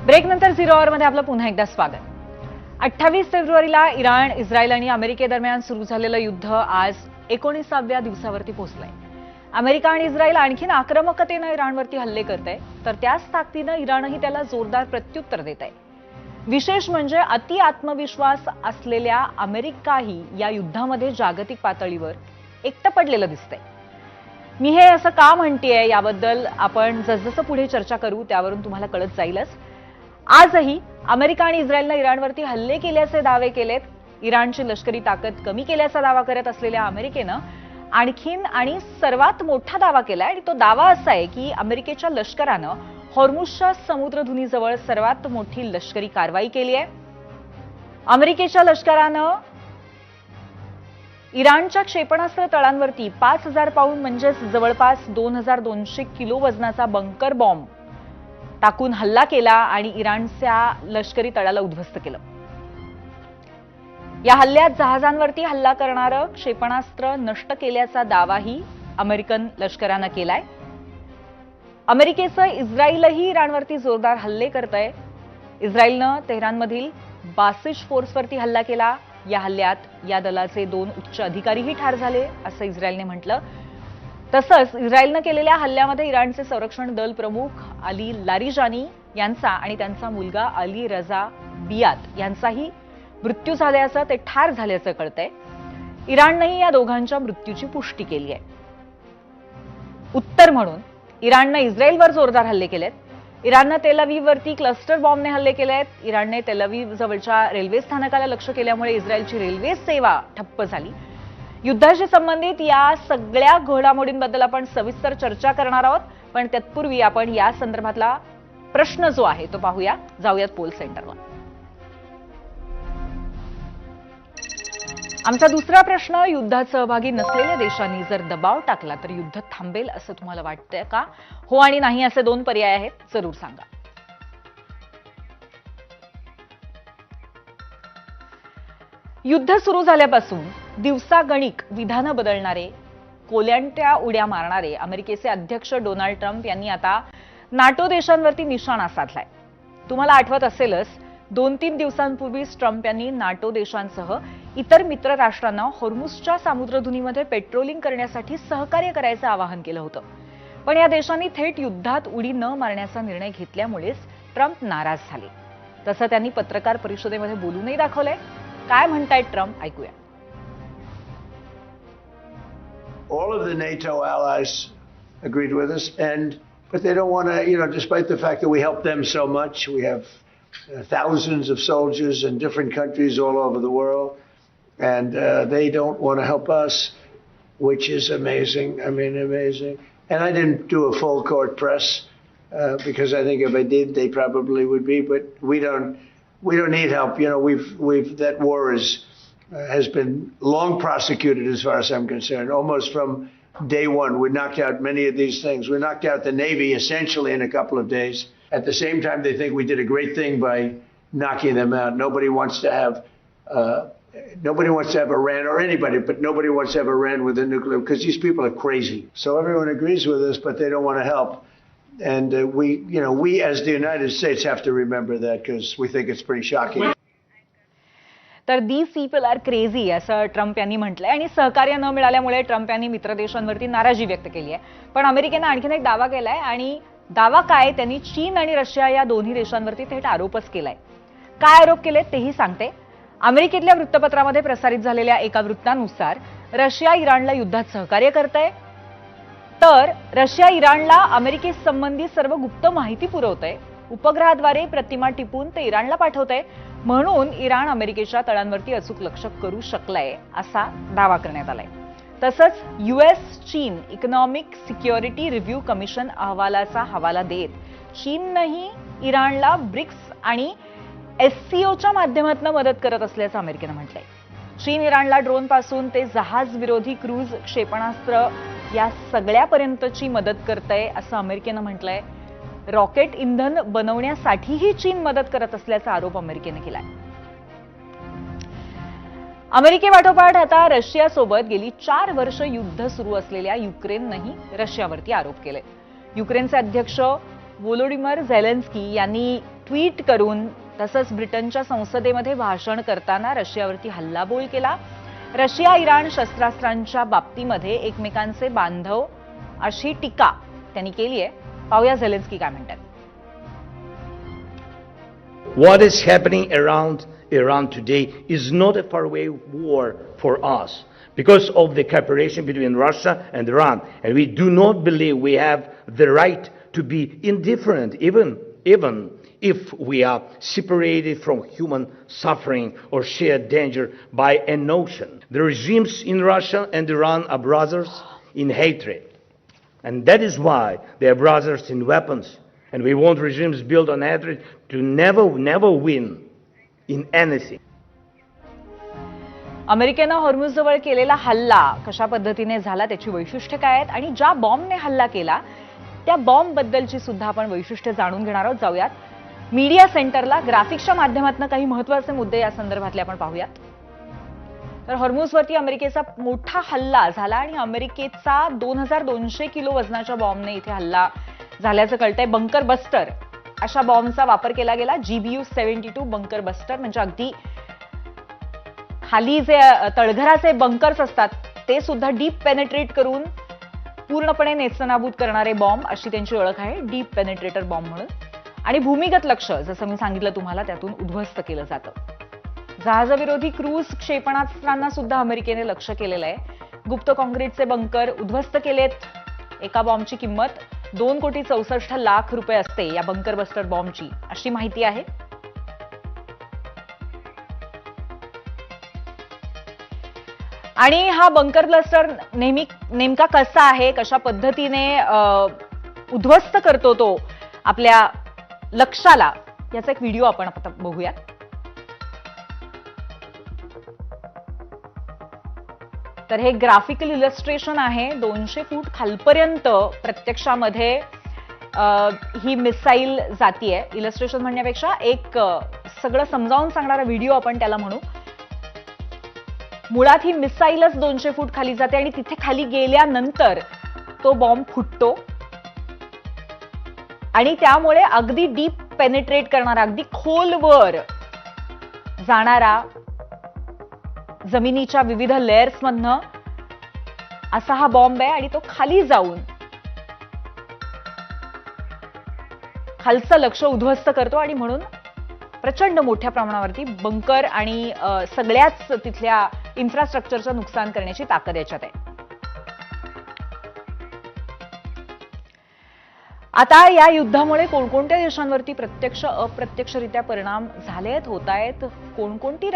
ब्रेकनंतर 0 आवरमध्ये आपलं पुन्हा एकदा स्वागत. 28 फेब्रुवारीला इराण, इस्रायल आणि अमेरिकेदरम्यान सुरू झालेलं युद्ध आज 19व्या दिवसावरती पोहोचलंय. अमेरिका आणि इस्रायल आणखीन आक्रमकतेनं इराणवरती हल्ले करतंय, तर त्याच ताकदीनं इराणही त्याला जोरदार प्रत्युत्तर देत आहे. विशेष म्हणजे अति आत्मविश्वास असलेल्या अमेरिकाही या युद्धामध्ये जागतिक पातळीवर एकटं पडलेलं दिसतंय. मी हे असं का म्हणतेय याबद्दल आपण जसजसं पुढे चर्चा करू त्यावरून तुम्हाला कळत जाईलच. आजही अमेरिका आणि इस्रायलने इराणवरती हल्ले केल्याचे दावे केलेत. इराणची लष्करी ताकद कमी केल्याचा दावा करत असलेल्या अमेरिकेनं आणखीन आणि सर्वात मोठा दावा केलाय आणि तो दावा असा आहे की अमेरिकेच्या लष्करानं हॉर्मुझच्या समुद्रधुनीजवळ सर्वात मोठी लष्करी कारवाई केली आहे. अमेरिकेच्या लष्करानं इराणच्या क्षेपणास्त्र तळांवरती 5000 पाऊंड म्हणजेच जवळपास 2200 किलो वजनाचा बंकर बॉम्ब टाकून हल्ला केला आणि इराणच्या लष्करी तळाला उद्ध्वस्त केलं. या हल्ल्यात जहाजांवरती हल्ला करणारं क्षेपणास्त्र नष्ट केल्याचा दावाही अमेरिकन लष्करानं केलाय. अमेरिकेचं इस्रायलही इराणवरती जोरदार हल्ले करतंय. इस्रायलनं तेहरानमधील बासिश फोर्सवरती हल्ला केला. या हल्ल्यात या दलाचे 2 उच्च अधिकारीही ठार झाले असं इस्रायलने म्हटलं. तसंच इस्रायलनं केलेल्या हल्ल्यामध्ये इराणचे संरक्षण दल प्रमुख अली लारिजानी यांचा आणि त्यांचा मुलगा अली रजा बियात यांचाही मृत्यू झाल्याचं, ते ठार झाल्याचं कळतंय. इराणनंही या दोघांच्या मृत्यूची पुष्टी केली आहे. उत्तर म्हणून इराणनं इस्रायलवर जोरदार हल्ले केलेत. इराणनं तेल अवीववरती क्लस्टर बॉम्बने हल्ले केलेत. इराणने तेल अवीव जवळच्या रेल्वे स्थानकाला लक्ष्य केल्यामुळे इस्रायलची रेल्वे सेवा ठप्प झाली. युद्धाशी संबंधित या सगळ्या घडामोडींबद्दल आपण सविस्तर चर्चा करणार आहोत, पण तत्पूर्वी आपण या संदर्भातला प्रश्न जो आहे तो पाहूया. जाऊयात पोल सेंटरला. आमचा दुसरा प्रश्न, युद्धात सहभागी नसलेल्या देशांनी जर दबाव टाकला तर युद्ध थांबेल असं तुम्हाला वाटतंय का? हो आणि नाही असे 2 पर्याय आहेत, जरूर सांगा. युद्ध सुरू झाल्यापासून दिवसागणिक विधानं बदलणारे, कोल्यांट्या उड्या मारणारे अमेरिकेचे अध्यक्ष डोनाल्ड ट्रम्प यांनी आता नाटो देशांवरती निशाणा साधलाय. तुम्हाला आठवत असेलच, 2-3 दिवसांपूर्वीच ट्रम्प यांनी नाटो देशांसह इतर मित्र राष्ट्रांना हॉर्मुझच्या समुद्रधुनीमध्ये पेट्रोलिंग करण्यासाठी सहकार्य करायचं आवाहन केलं होतं. पण या देशांनी थेट युद्धात उडी न मारण्याचा निर्णय घेतल्यामुळेच ट्रम्प नाराज झाले. तसं त्यांनी पत्रकार परिषदेमध्ये बोलूनही दाखवलंय. काय म्हणतायत ट्रम्प, ऐकूया. All of the NATO allies agreed with us, but they don't want to, despite the fact that we help them so much, we have thousands of soldiers in different countries all over the world, and they don't want to help us, which is amazing. I mean, amazing. And I didn't do a full court press because I think if I did, they probably would be. But we don't need help. We've that war has been long prosecuted as far as I'm concerned. Almost from day one, we knocked out many of these things. We knocked out the Navy essentially in a couple of days. At the same time, they think we did a great thing by knocking them out. Nobody wants to have Iran or anybody, but nobody wants to have Iran with a nuclear, because these people are crazy. So everyone agrees with us, but they don't want to help. And we as the United States have to remember that, because we think it's pretty shocking. तर these people R crazy असं Trump यांनी म्हटलंय आणि सहकार्य न मिळाल्यामुळे Trump यांनी मित्र देशांवरती नाराजी व्यक्त केली आहे. पण अमेरिकेनं आणखीन एक दावा केलाय आणि दावा काय, त्यांनी चीन आणि रशिया या दोन्ही देशांवरती थेट आरोपच केलाय. काय आरोप केले तेही सांगते. अमेरिकेतल्या वृत्तपत्रामध्ये प्रसारित झालेल्या एका वृत्तानुसार रशिया इराणला युद्धात सहकार्य करतंय, तर रशिया इराणला अमेरिकेसंबंधी सर्व गुप्त माहिती पुरवतंय, उपग्रहाद्वारे प्रतिमा टिपून ते इराणला पाठवतंय, म्हणून इराण अमेरिकेच्या तळांवरती अचूक लक्ष करू शकलाय असा दावा करण्यात आलाय. तसंच US चीन इकॉनॉमिक सिक्युरिटी रिव्ह्यू कमिशन अहवालाचा हवाला देत चीननंही इराणला ब्रिक्स आणि SCOच्या माध्यमातून मदत करत असल्याचं अमेरिकेनं म्हटलंय. चीन इराणला ड्रोन पासून ते जहाज विरोधी क्रूज क्षेपणास्त्र या सगळ्यापर्यंतची मदत करतंय असं अमेरिकेनं म्हटलंय. रॉकेट इंधन बनवण्यासाठीही चीन मदत करत असल्याचा आरोप अमेरिकेने केलाय. अमेरिकेपाठोपाठ आता रशियासोबत गेली 4 वर्ष युद्ध सुरू असलेल्या युक्रेननंही रशियावरती आरोप केले. युक्रेनचे अध्यक्ष व्होलोडिमीर झेलेन्स्की यांनी ट्विट करून तसंच ब्रिटनच्या संसदेमध्ये भाषण करताना रशियावरती हल्लाबोल केला. रशिया इराण शस्त्रास्त्रांच्या बाबतीमध्ये एकमेकांचे बांधव अशी टीका त्यांनी केली आहे. पाहूया झेलेन्स्की काय म्हणतात. What is happening around Iran today is not a faraway war for us because of the cooperation between Russia and Iran, and we do not believe we have the right to be indifferent even if we are separated from human suffering or shared danger by an ocean. The regimes in Russia and Iran are brothers in hatred, and that is why they are brothers in weapons. And we want regimes built on hatred to never win in anything. अमेरिकेनं हॉर्मुझजवळ केलेला हल्ला कशा पद्धतीने झाला त्याची वैशिष्ट्ये काय आहेत आणि ज्या बॉम्बने हल्ला केला त्या बॉम्बबद्दलची सुद्धा आपण वैशिष्ट्ये जाणून घेणार आहोत. जाऊयात मीडिया सेंटरला. ग्राफिक्सच्या माध्यमातून काही महत्त्वाचे मुद्दे या संदर्भातले आपण पाहूयात. तर हॉर्मुझवरती अमेरिकेचा मोठा हल्ला झाला आणि अमेरिकेचा 2200 किलो वजनाच्या बॉम्बने इथे हल्ला झाल्याचं कळतंय. बंकर बस्टर अशा बॉम्बचा वापर केला गेला. GBU-72 बंकर बस्टर म्हणजे अगदी खाली जे तळघराचे बंकर्स असतात ते सुद्धा डीप पेनेट्रेट करून पूर्णपणे नेस्तनाबूत करणारे बॉम्ब अशी त्यांची ओळख आहे, डीप पेनेट्रेटर बॉम्ब म्हणून. आणि भूमिगत लक्ष जसं मी सांगितलं तुम्हाला त्यातून उद्ध्वस्त केलं जातं. जहाजविरोधी क्रूज क्षेपणास्त्रांना सुद्धा अमेरिकेने लक्ष केलेलं आहे. गुप्त काँक्रीटचे बंकर उद्ध्वस्त केलेत. एका बॉम्बची किंमत 2,64,00,000 रुपये असते या बंकर बस्टर बॉम्बची अशी माहिती आहे. आणि हा बंकर ब्लास्टर नेमका कसा आहे, कशा पद्धतीने उद्ध्वस्त करतो तो आपल्या लक्ष्याला, याचा एक व्हिडिओ आपण आता बघूया. तर हे ग्राफिकल इलस्ट्रेशन आहे. 200 फूट खालपर्यंत प्रत्यक्षामध्ये ही मिसाईल जातीये. इलस्ट्रेशन म्हणण्यापेक्षा एक सगळं समजावून सांगणारा व्हिडिओ आपण त्याला म्हणू. मुळात ही मिसाईलच 200 फूट खाली जाते आणि तिथे खाली गेल्यानंतर तो बॉम्ब फुटतो आणि त्यामुळे अगदी डीप पेनेट्रेट करणारा, अगदी खोलवर जाणारा, जमिनीच्या विविध लेयर्समधनं असा हा बॉम्ब आहे आणि तो खाली जाऊन खालचं लक्ष उद्ध्वस्त करतो आणि म्हणून प्रचंड मोठ्या प्रमाणावरती बंकर आणि सगळ्याच तिथल्या इन्फ्रास्ट्रक्चरचं नुकसान करण्याची ताकद याच्यात आहे. आता या युद्धामुळे कोणकोणत्या देशांवरती प्रत्यक्ष अप्रत्यक्षरित्या परिणाम झाले आहेत, होत आहेत, कोणकोणती